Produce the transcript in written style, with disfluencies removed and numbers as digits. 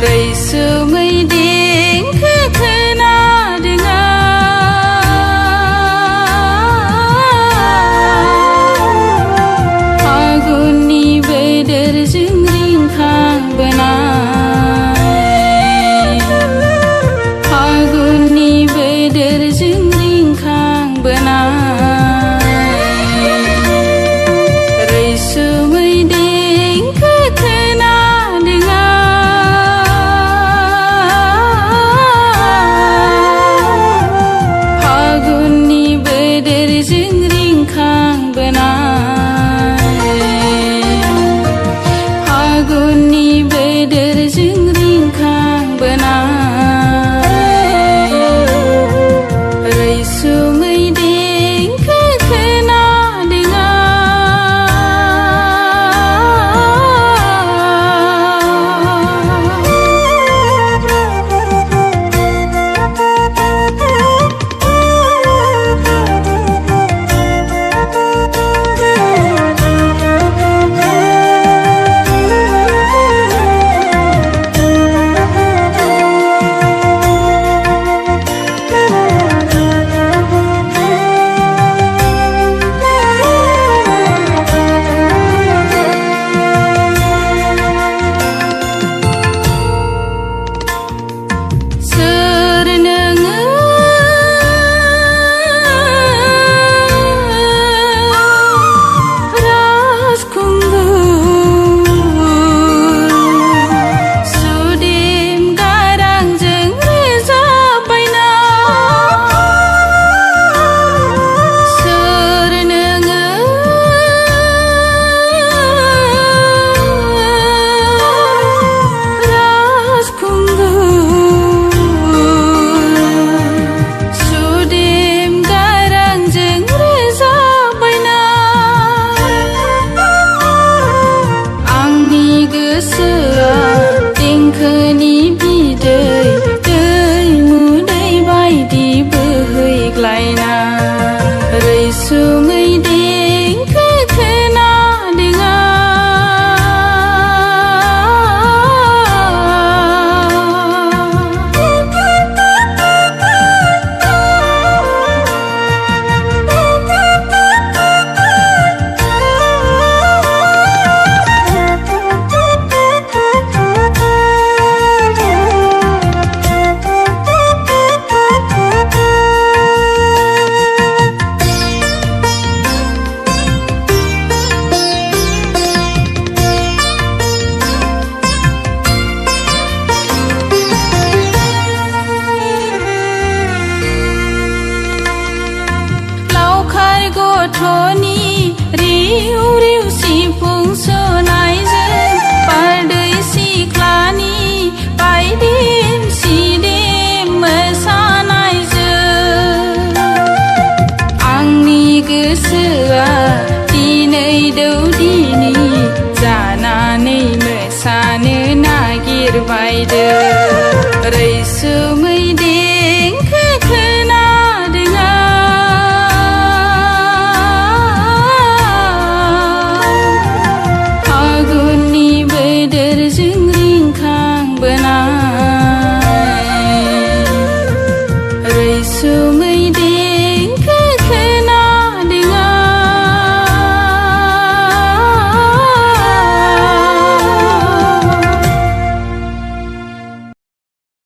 रैसुमै देंखो खोनादों आं फागुननि बोदोरजों रिंखांबोनाय फागुननि बोदोरजों रिंखांबोनाय रैसुमै देंखो खोनादों आं फागुननि बोदोरजों रिंखांबोनाय फागुननि बोदोरजों रिंखांबोनाय रैसुमै देंखो खोनादों सोर नोङो राजखुंगुर सुदेम गारांजों रोजाबबायना सोर नोङो राजखुंगुर सुदेम गारांजों रोजाबबायना आंनि गोसोआ देंखोनि बिदै दैमुदै बायदि बोहैग्लायना रैसुमै देंखो खोनादों लावखार गथ'नि रिउ रिउ सिफुं सुनायजों बारदै सिख्लानि बायदेम सिदेम मोसानायजों आंनि गोसोआ दिनै दौदिनि जानानै मोसानो नागिरबायदो रैसुमै देंखो खोनादों फागुननि बोदोरजों रिंखांबोनाय रैसुमै